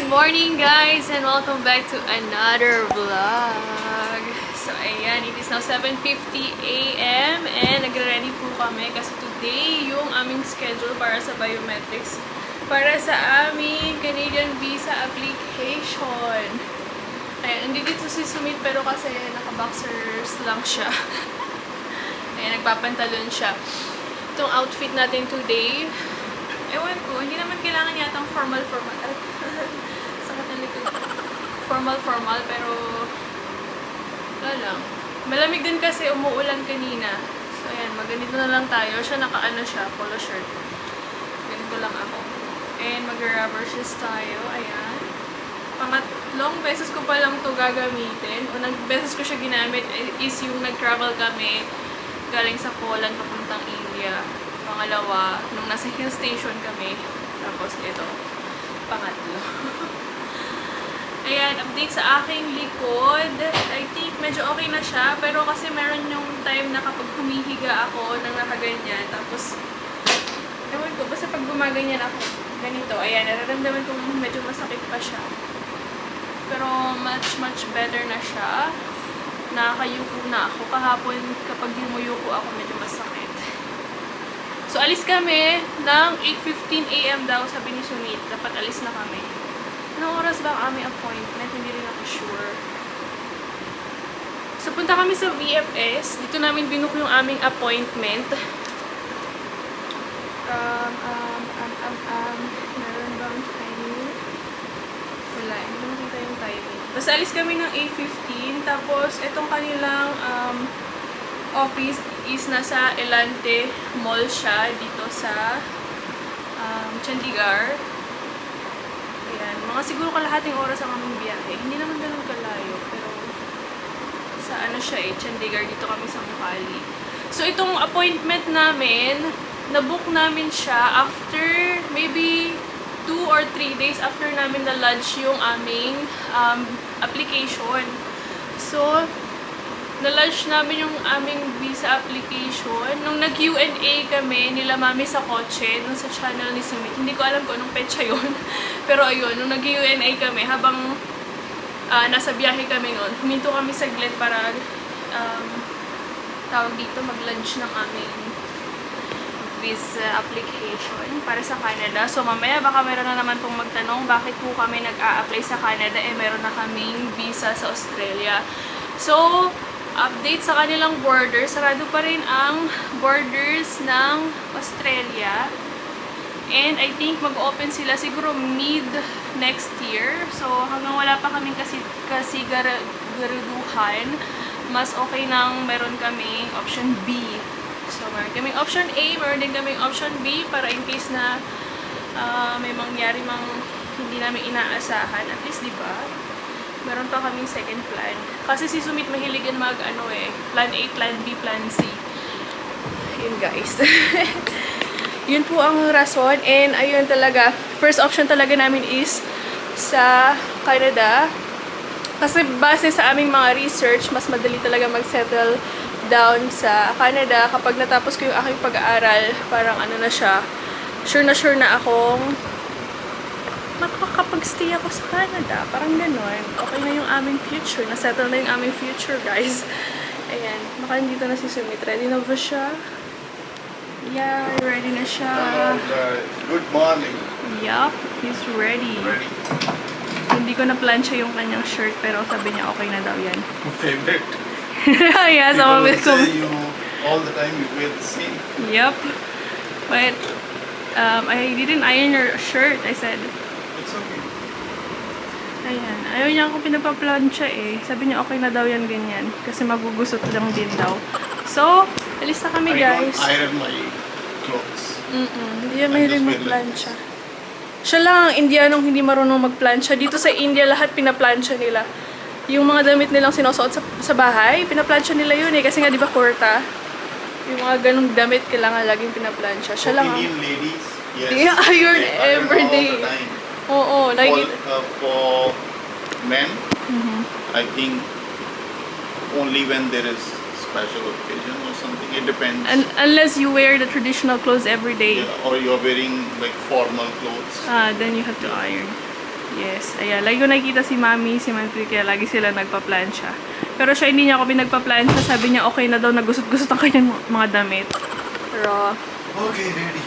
Good morning guys and welcome back to another vlog. So ayan, it is now 7:50 AM and nagre-ready po kami kasi today yung aming schedule para sa biometrics para sa aming Canadian visa application. Ayan, hindi dito si Sumeet pero kasi naka-boxers lang siya. Ayan, nagpapantalon siya. Itong outfit natin today, ewan ko, hindi naman kailangan yatang formal. Sakit ng likod. Formal, pero wala lang. Malamig din kasi, umuulan kanina. So, ayan, magganito na lang tayo. Siya naka-ano siya, polo shirt. Ganito lang ako. And mag-rubber shoes tayo. Ayan. Pangatlong beses ko pa lang to gagamitin. Unang beses ko siya ginamit is yung nag-travel kami galing sa Poland papuntang India. Pangalawa, nung nasa hill station kami. Tapos ito, pangatlo. Ayan, update sa aking likod. I think medyo okay na siya. Pero kasi meron yung time na kapag humihiga ako nang nakaganyan. Tapos, ewan ko, basta pag gumaganyan ako, ganito. Ayan, nararamdaman ko medyo masakit pa siya. Pero much better na siya. Nakakayuko na ako. Kahapon, kapag yumuyuko ako, medyo masakit. So, alis kami ng 8:15 AM daw, sabi ni Sumeet. Dapat alis na kami. Anong oras ba ang aming appointment? Hindi rin ako sure. So, punta kami sa VFS. Dito namin binook yung aming appointment. Meron bang timing? Wala, hindi ko nakita yung timing. Basta alis kami ng 8:15. Tapos, itong kanilang office is nasa Elante Mall siya dito sa Chandigarh. Ayan, mga siguro kalahating oras ang aming biyahe. Hindi naman ganun kalayo, pero sa ano siya Chandigarh, dito kami sa Mukali. So itong appointment namin, na-book namin siya after maybe 2 or 3 days after namin na-lodge yung aming application. So na-lodge namin yung aming visa application. Nung nag-Q&A kami nila mami sa kotse, nung sa channel ni Sumeet. Hindi ko alam kung anong petsa yun. Pero ayun, nung nag-Q&A kami, habang nasa biyahe kami noon, huminto kami saglit para tawag dito, mag-lunch ng aming visa application para sa Canada. So mamaya baka meron na naman pong magtanong bakit po kami nag-a-apply sa Canada, meron na kaming visa sa Australia. So, update sa kanilang borders. Sarado pa rin ang borders ng Australia. And I think mag-open sila siguro mid next year. So, hanggang wala pa kaming garuduhan, mas okay nang meron kaming option B. So, meron kaming option A, meron din kaming option B para in case na may mangyari mang hindi namin inaasahan. At least, di ba? Meron pa kaming second plan. Kasi si Sumeet mahilig yan plan A, plan B, plan C. Yun guys. Yun po ang rason. And ayun talaga, first option talaga namin is sa Canada. Kasi base sa aming mga research, mas madali talaga mag-settle down sa Canada. Kapag natapos ko yung aking pag-aaral, parang ano na siya, sure na akong makakapag-stay ako sa Canada. Parang ganun. Okay na yung aming future. Nasettle na yung aming future, guys. Ayan. Baka dito na si Sumeet. Ready na ba siya? Yeah, ready na siya. Good morning. Yup, he's ready. Hindi ko na-plancha yung kanyang shirt, pero sabi niya okay na daw yan. Favorite. Yeah, sama with ko. You all the time you wear the same. Yup. But, I didn't iron your shirt, I said. It's okay. Ayan. Ayaw niya akong pinapaplansya Sabi niya okay na daw yan ganyan. Kasi magugusot lang din daw. So, alis na kami guys. I don't iron my clothes. Hindi yan mahilig magplansya. Siya lang ang Indianong hindi marunong magplansya. Dito sa India, lahat pinaplansya nila. Yung mga damit nilang sinusuot sa bahay, pinaplansya nila yun Kasi nga di ba kurta? Yung mga ganong damit kailangan laging pinaplansya. Siya lang Indian ladies, yes. They iron every day. All the time. Oo, lagi. For men, I think only when there is special occasion or something. It depends. Unless you wear the traditional clothes every day. Yeah, or you're wearing like formal clothes. Then you have to iron. Yes, ayan. Lagi ko nakikita si Mami, si Manfred, kaya lagi sila nagpa-plancha. Pero siya, hindi niya ako pinagpa-plancha. Sabi niya, okay na daw, nagusot-gusot ang kanyang mga damit. Pero, Okay, ready.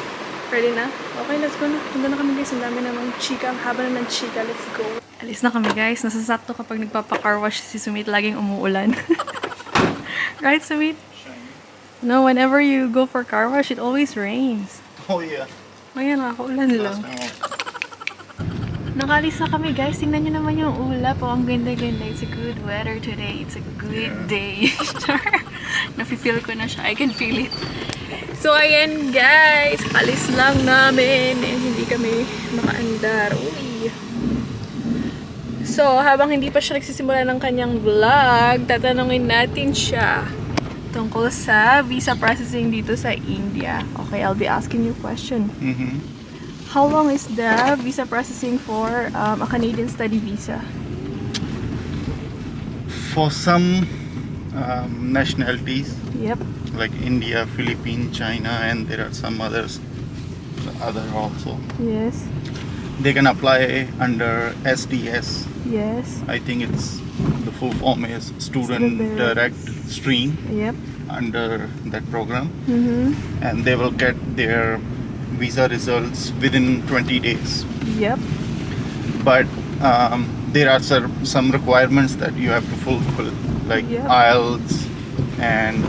ready na? Okay, let's go na. Punta na kami guys. Ang dami namang chika. Ang haba na ng chika. Let's go. Alis na kami guys. Nasasakto kapag nagpapa-car wash si Sumeet. Laging umuulan. Right, Sumeet? No, whenever you go for car wash, it always rains. Oh yeah. Ayan, nakakaulan lang. Last time also. Nakalis na kami guys. Tingnan nyo naman yung ulap. Oh, ang ganda-ganda. It's a good weather today. It's a good day. Nafe-feel ko na siya. I can feel it. So, ayan guys. Alis lang namin. Eh, hindi kami makaandar. Uy. So, habang hindi pa siya nagsisimula ng kanyang vlog, tatanungin natin siya tungkol sa visa processing dito sa India. Okay, I'll be asking you a question. How long is the visa processing for a Canadian study visa? For some nationalities, Yep. like India, Philippines, China, and there are some other also. Yes. They can apply under SDS. Yes. I think it's the full form is Student Student Direct Stream Yep. under that program, Mm-hmm. and they will get their visa results within 20 days. Yep. But there are some requirements that you have to fulfill, like Yeah. Ielts, and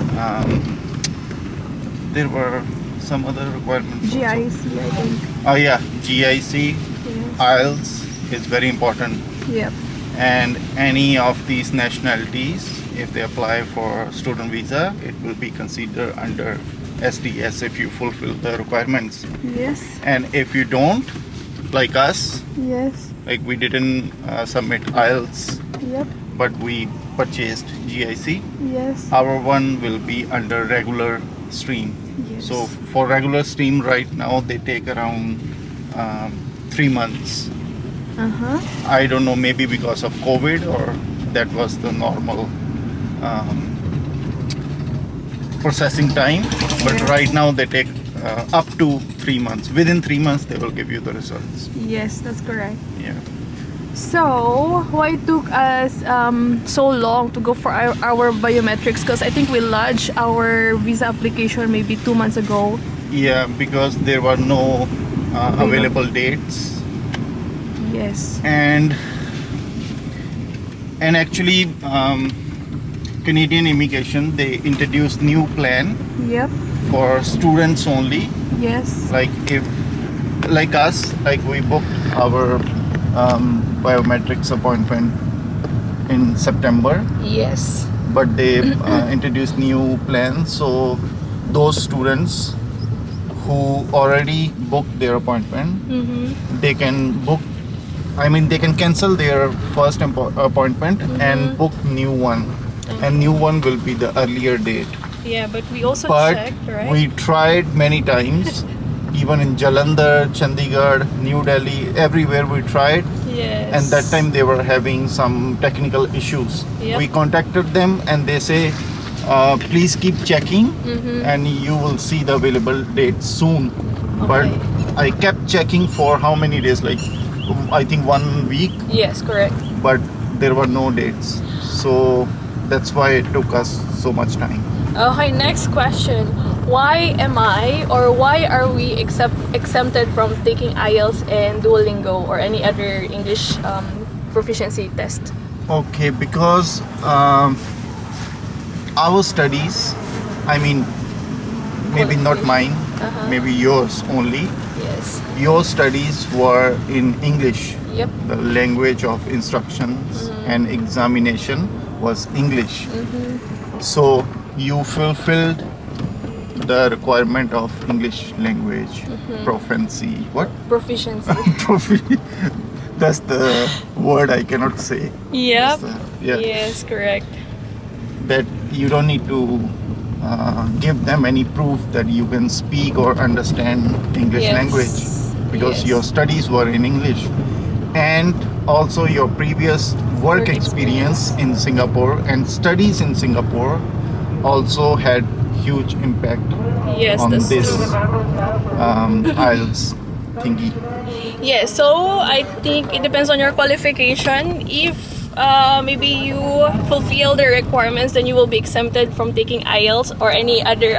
there were some other requirements. also. GIC, I think. Oh yeah, GIC, Yes. Ielts is very important, Yep. and any of these nationalities, if they apply for student visa, it will be considered under SDS if you fulfill the requirements. Yes. And if you don't, like us, Yes. like we didn't submit Ielts, Yep. but we purchased GIC, Yes. our one will be under regular stream. Yes. So for regular stream right now, they take around 3 months. Uh-huh. I don't know, maybe because of COVID or that was the normal processing time. But Yeah. right now they take up to 3 months. Within 3 months, they will give you the results. Yes, that's correct. Yeah. So, why it took us so long to go for our biometrics? Because I think we lodged our visa application maybe 2 months ago. Yeah, because there were no available dates. Yes. And actually Canadian immigration, they introduced new plan Yep. for students only, Yes. like if like us, like we booked our biometrics appointment in September, Yes. but they introduced new plans, so those students who already booked their appointment, Mm-hmm. they can book, I mean they can cancel their first appointment and book new one, and new one will be the earlier date. Yeah, but we also But checked, right? we tried many times, even in Jalandhar, Chandigarh, New Delhi, everywhere we tried, Yes. and that time they were having some technical issues. Yep. We contacted them and they say please keep checking and you will see the available dates soon. But Okay. I kept checking for how many days, like I think 1 week, Yes, correct. but there were no dates, so that's why it took us so much time. Okay, next question. Why am I or why are we exempted from taking IELTS and Duolingo or any other English proficiency test? Okay, because our studies, I mean, maybe not mine, maybe yours only. Yes. Your studies were in English. Yep. The language of instructions and examination was English. So you fulfilled the requirement of English language proficiency. What? Proficiency. That's the word I cannot say. Yep. Yeah. Yes, correct. That you don't need to give them any proof that you can speak or understand English Yes. language, because Yes. your studies were in English, and also your previous work experience in Singapore and studies in Singapore also had huge impact Yes, on that's this true. IELTS thingy. Yes, so I think it depends on your qualification. If maybe you fulfill the requirements, then you will be exempted from taking Ielts or any other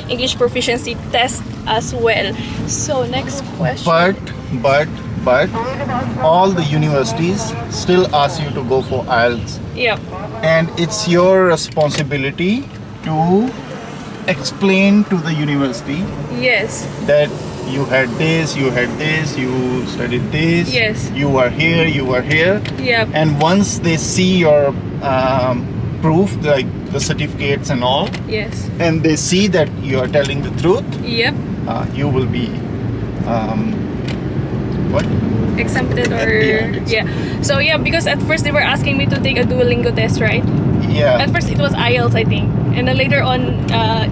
English proficiency test as well. So next question. But all the universities still ask you to go for IELTS, Yep. and it's your responsibility to explain to the university Yes. that you had this, you studied this, Yes. you were here, Yep. and once they see your proof, like the certificates and all, Yes. and they see that you are telling the truth, Yep. you will be what? Exempted or Yeah. So yeah, because at first they were asking me to take a Duolingo test, right? Yeah. At first it was IELTS, I think, and then later on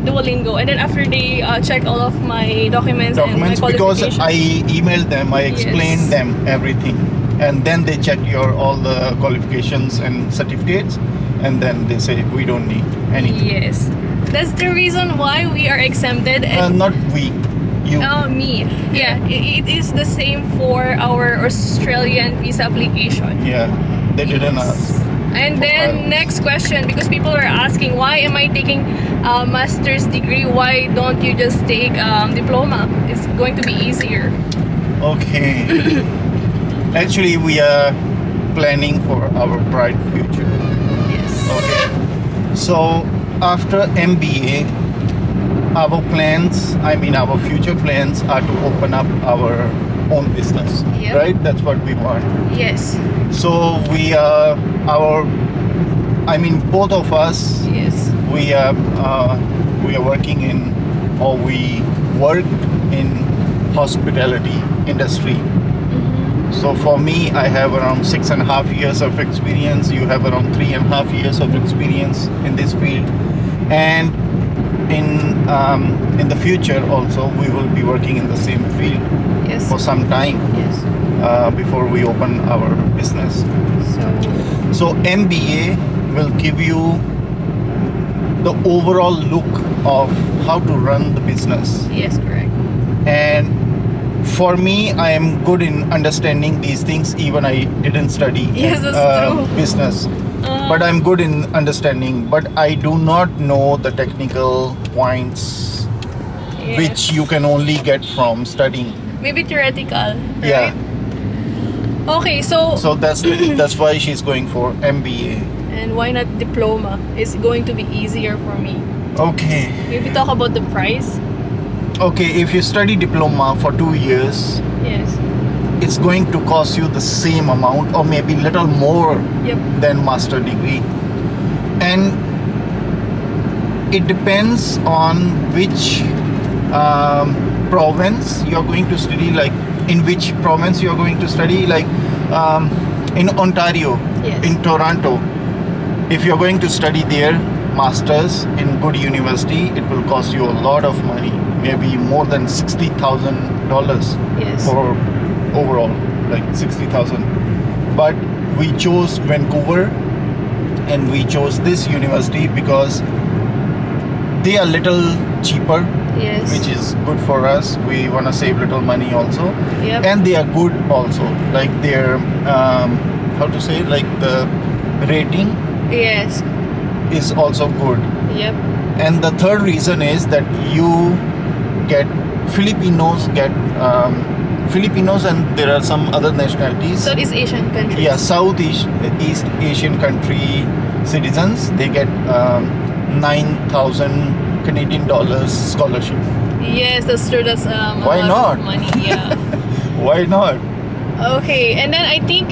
Duolingo, and then after they check all of my documents and my Because qualifications. I emailed them, I explained Yes. them everything, and then they check your all the qualifications and certificates, and then they say we don't need anything. Yes, that's the reason why we are exempted. And Not we, you. me, yeah, it is the same for our Australian visa application. Yeah, they didn't Yes. ask. And for then IELTS. next question, because people are asking, why am I taking a master's degree? Why don't you just take diploma? It's going to be easier. Okay. Actually, we are planning for our bright future. Yes. Okay. So after MBA, our future plans are to open up our own business. Yep. Right? That's what we want. Yes. So both of us, Yes. we are working in, or we worked in hospitality industry. So for me, I have around 6.5 years of experience. You have around 3.5 years of experience in this field, and in the future also we will be working in the same field Yes. for some time Yes. before we open our business. So So MBA will give you the overall look of how to run the business, yes, correct. and for me, I am good in understanding these things. Even I didn't study Yes, that's true. business, but I'm good in understanding. But I do not know the technical points, Yes. which you can only get from studying. Maybe theoretical. Yeah. Right? Okay, so So that's why she's going for MBA. and why not diploma? It's going to be easier for me. Okay. Maybe talk about the price. Okay, if you study diploma for 2 years, Yes. it's going to cost you the same amount or maybe little more Yep. than master degree. And it depends on which province you're going to study, like in which province you're going to study, like in Ontario, Yes. in Toronto. If you're going to study there, masters in good university, it will cost you a lot of money, maybe more than $60,000 Yes. for overall, like 60,000. But we chose Vancouver, and we chose this university because they are little cheaper, Yes. which is good for us. We want to save little money also, Yep. and they are good also. Like their how to say, like the rating Yes. is also good. Yep. And the third reason is that you get Filipinos, and there are some other nationalities. Southeast Asian countries. Yeah, Southeast East Asian country citizens, they get 9,000 Canadian dollars scholarship. Yes, that's true. That's Why a lot not? of money. Yeah. Why not? Okay, and then I think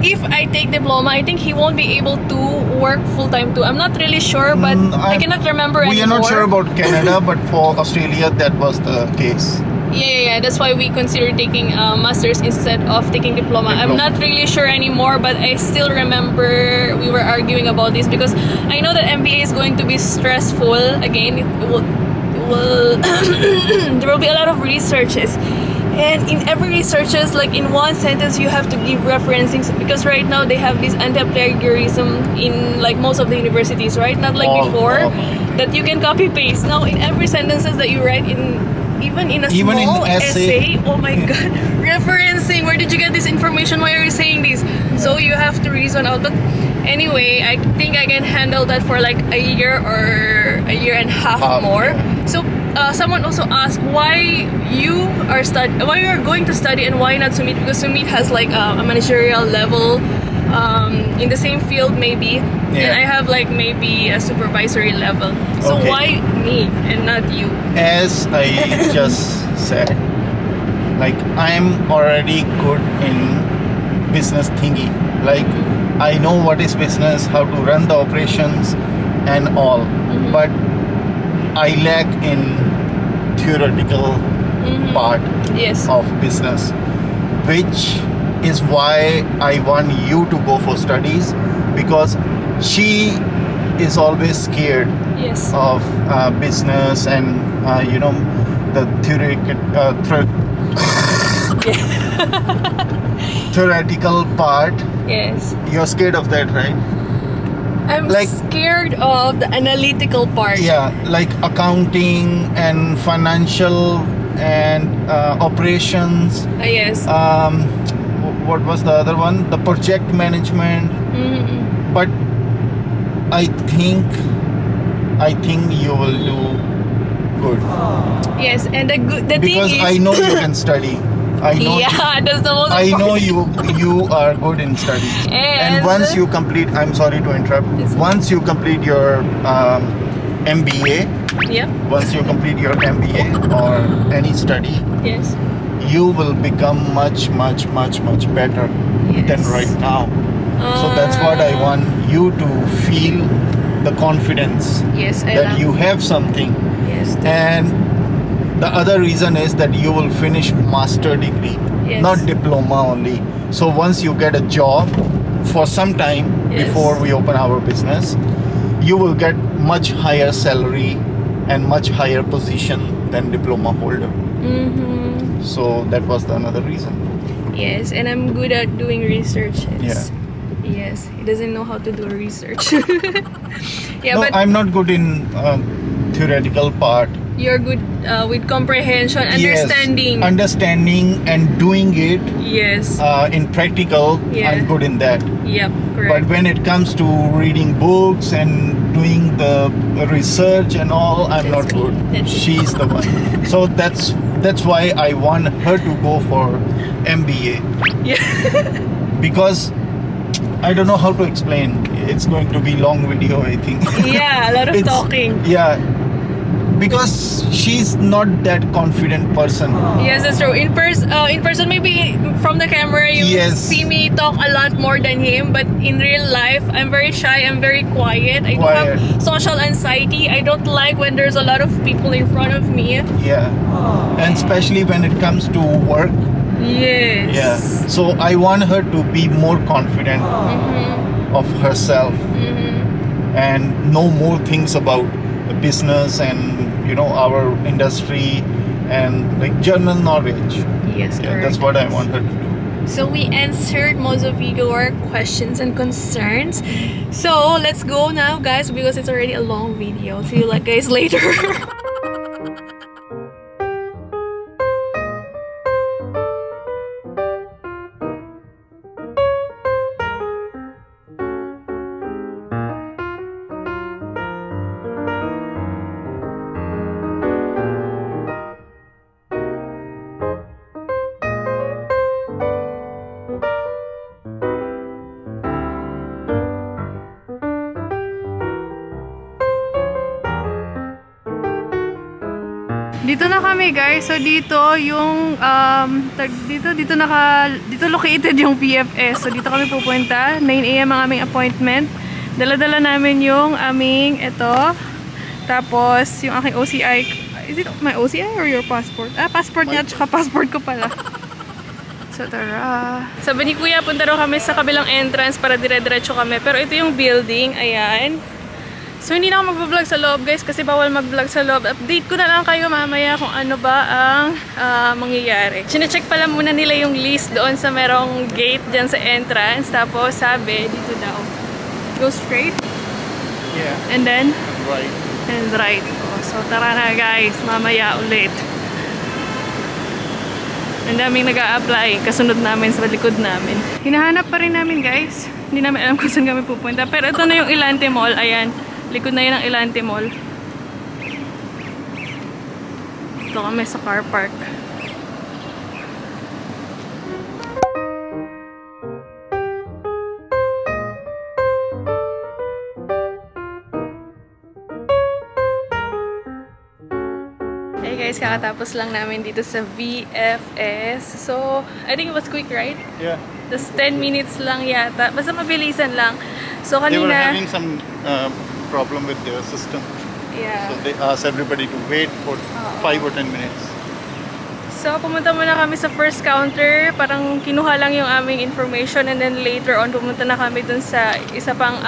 if I take diploma, I think he won't be able to work full time too. I'm not really sure, but I cannot remember We anymore. are not sure about Canada, but for Australia, that was the case. Yeah. That's why we consider taking masters instead of taking diploma. I'm not really sure anymore, but I still remember we were arguing about this because I know that MBA is going to be stressful. Again, it will there will be a lot of researches. And in every researches, like in one sentence, you have to give referencing because right now they have this anti-plagiarism in like most of the universities, right? Not like before that you can copy paste. Now in every sentences that you write in even in a Even in small essay. essay. Oh my god. Referencing. Where did you get this information? Why are you saying this? So you have to reason out. But anyway, I think I can handle that for like a year or a year and a half more. Yeah. So someone also asked why why you are going to study and why not Sumeet, because Sumeet has like a managerial level in the same field maybe, and I have like maybe a supervisory level. So Okay. why me and not you? As I just said, like I'm already good in business thingy. Like I know what is business, how to run the operations and all, but I lack in theoretical part Yes. of business, which is why I want you to go for studies, because she is always scared Yes. of business and you know, the theoretical part. Yes. You're scared of that, right? I'm Like- scared of the analytical part. Yeah, like accounting and financial and operations. Yes. What was the other one? The project management. But I think you will do good, Yes, and the because thing is, I know you can study. I know. yeah, that's the most I know important. you are good in studies. And- once you complete, I'm sorry to interrupt. It's- Once you complete your MBA, Yep. once you complete your MBA or any study, Yes. you will become much better than Yes. right now. So that's what I want you to feel, the confidence Yes, I that love- you have something. Yes. And the other reason is that you will finish master degree, Yes. not diploma only. So once you get a job for some time Yes. before we open our business, you will get much higher salary and much higher position than diploma holder. So that was the another reason. Yes, and I'm good at doing researches. Yeah. Yes, he doesn't know how to do research. Yeah, No, but I'm not good in theoretical part. you're good with comprehension, understanding. Yes, understanding and doing it Yes. in practical. Yeah. I'm good in that. Yep. Correct. But when it comes to reading books and doing the research and all, I'm That's not me. good. That's me. She's the one. So that's why I want her to go for MBA, Yeah. because I don't know how to explain. It's going to be long video, I think. Yeah, a lot of It's- talking. Yeah, because she's not that confident person. Yes, that's true. In person, maybe from the camera you Yes. see me talk a lot more than him. But in real life, I'm very shy. I'm very quiet. I do Quiet. have social anxiety. I don't like when there's a lot of people in front of me. Yeah, and especially when it comes to work. Yes. Yeah, so I want her to be more confident of herself and know more things about the business and our industry and like general knowledge. Yes, Yeah, correct. that's what I want her to do. So we answered most of your questions and concerns. So let's go now, guys, because it's already a long video. See you guys later. Dito na kami, guys. So dito yung dito located yung PFS. So dito kami pupunta. 9 AM ang aming appointment. Dala-dala namin yung aming ito. Tapos yung aking OCI. Is it my OCI or your passport? Ah, passport niya, tsaka passport ko pala. So tara. Sabi ni Kuya, punta daw kami sa kabilang entrance para dire-diretso kami. Pero ito yung building, ayan. So hindi na ako mag-vlog sa loob, guys, kasi bawal mag-vlog sa loob. Update ko na lang kayo mamaya kung ano ba ang mangyayari. Chine-check pala muna nila yung list doon sa merong gate dyan sa entrance. Tapos sabi, dito daw. Go straight. Yeah, And then, right. and right. Oh, so tara na, guys. Mamaya ulit. Ang daming nag-a-apply, kasunod namin sa likod namin. Hinahanap pa rin namin guys. Hindi namin alam kung saan kami pupunta. Pero ito na yung Ilante Mall. Ayan, likod na yun ang Ilante Mall. Ito kami sa car park. Hey guys, kakatapos lang namin dito sa VFS. So, I think it was quick, right? Yeah. Just 10 minutes lang yata. Basta mabilisan lang. So, They were kanina... having some problem with their system. Yeah. So they asked everybody to wait for 5 or 10 minutes. So, pumunta muna kami sa first counter. Parang kinuha lang yung aming information and then later on, pumunta na kami dun sa isa pang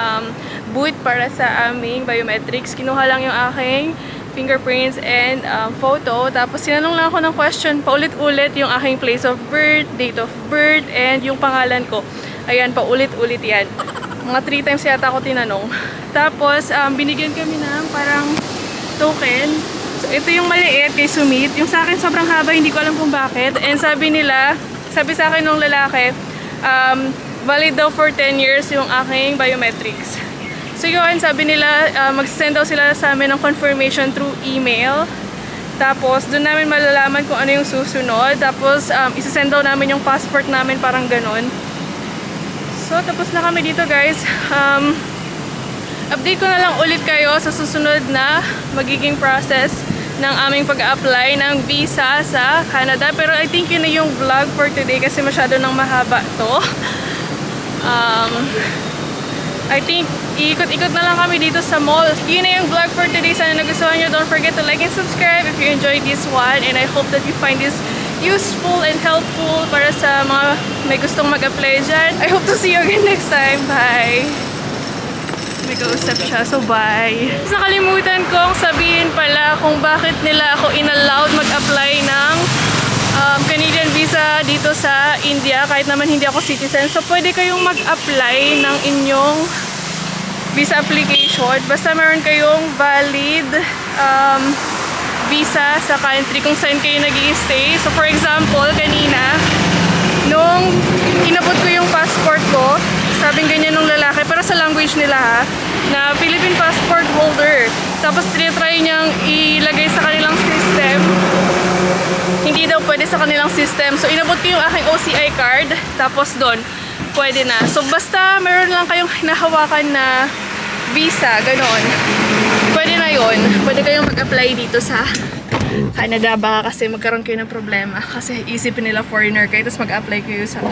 booth para sa aming biometrics. Kinuha lang yung aking fingerprints and photo. Tapos, sinanong lang ako ng question paulit-ulit yung aking place of birth, date of birth, and yung pangalan ko. Ayan, paulit-ulit yan. Mga 3 times yata ako tinanong. Tapos, binigyan kami ng parang token. So, ito yung maliit kay Sumeet. Yung sa akin sobrang haba, hindi ko alam kung bakit. And sabi nila, sabi sa akin nung lalaki, valid daw for 10 years yung aking biometrics. So yun, sabi nila, mag-send daw sila sa amin ng confirmation through email. Tapos, doon namin malalaman kung ano yung susunod. Tapos, isa-send daw namin yung passport namin, parang ganun. So, tapos na kami dito guys. Update ko na lang ulit kayo sa susunod na magiging process ng aming pag-apply ng visa sa Canada. Pero I think yun na yung vlog for today kasi masyado nang mahaba to. I think ikot-ikot na lang kami dito sa mall. Yun na yung vlog for today. Sana nagustuhan nyo. Don't forget to like and subscribe if you enjoyed this one. And I hope that you find this useful and helpful para sa mga may gustong mag-apply dyan. I hope to see you again next time. Bye! May kausap siya, so bye! Nakalimutan kong sabihin pala kung bakit nila ako inallowed mag-apply ng Canadian visa dito sa India kahit naman hindi ako citizen. So pwede kayong mag-apply ng inyong visa application basta meron kayong valid visa sa country kung saan kayo nag-i-stay. So for example, kanina nung inabot ko yung passport ko, sabing ganyan nung lalaki, pero sa language nila ha, na Philippine passport holder. Tapos try niyang ilagay sa kanilang system. Hindi daw pwede sa kanilang system. So inabot ko yung aking OCI card, tapos doon, pwede na. So basta meron lang kayong hinahawakan na visa, ganoon. Pwede na yun. Pwede kayong mag-apply dito sa Canada. Baka kasi magkaroon kayo ng problema. Kasi isipin nila foreigner kayo, tapos mag-apply kayo sa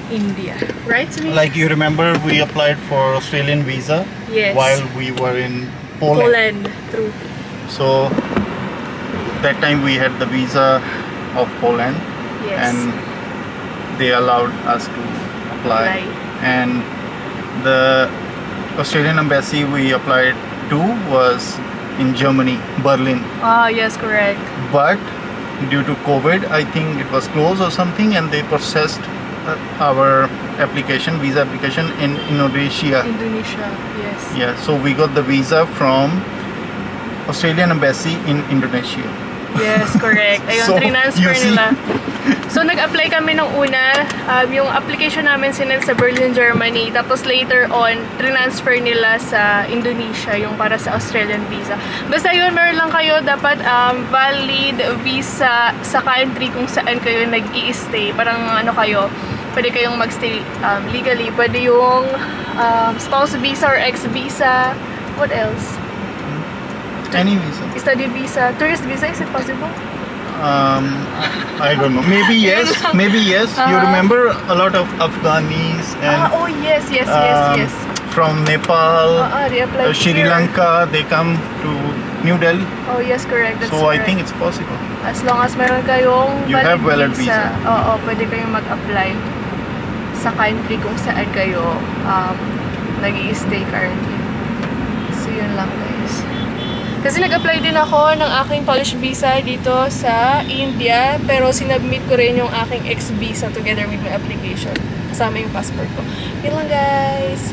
India. Right, Sumeet? Like you remember, we applied for Australian visa Yes. while we were in Poland. Poland. True. So that time we had the visa of Poland, Yes. and they allowed us to apply. And the Australian embassy we applied to was in Germany, Berlin. Ah, yes, correct. But due to COVID, I think it was closed or something, and they processed our application, visa application in Indonesia. Indonesia, yes. Yeah, so we got the visa from Australian embassy in Indonesia. Yes, correct. Ayun, So, transfer you see? nila. So, nag-apply kami nung una. Yung application namin sinend sa Berlin, Germany. Tapos later on, transfer nila sa Indonesia, yung para sa Australian visa. Basta yun, meron lang kayo dapat valid visa sa country kung saan kayo nag-i-stay. Parang ano kayo, pwede kayong mag-stay legally. Pwede yung spouse visa or ex-visa. What else? Any visa? Study visa. Tourist visa, is it possible? I don't know. Maybe yes. Maybe yes. You remember a lot of Afghanis and Oh, yes. from Nepal, They applied Sri here. Lanka. They come to New Delhi. Oh, yes, correct. That's So I correct. think it's possible. As long as meron kayong You have valid visa. Oo, pwede kayong mag-apply sa country kung saan kayo nag-i-stay currently. So, yun lang guys. Kasi nag-apply din ako ng aking Polish visa dito sa India, pero sinubmit ko rin yung aking ex-visa together with my application. Kasama yung passport ko. Yun lang guys.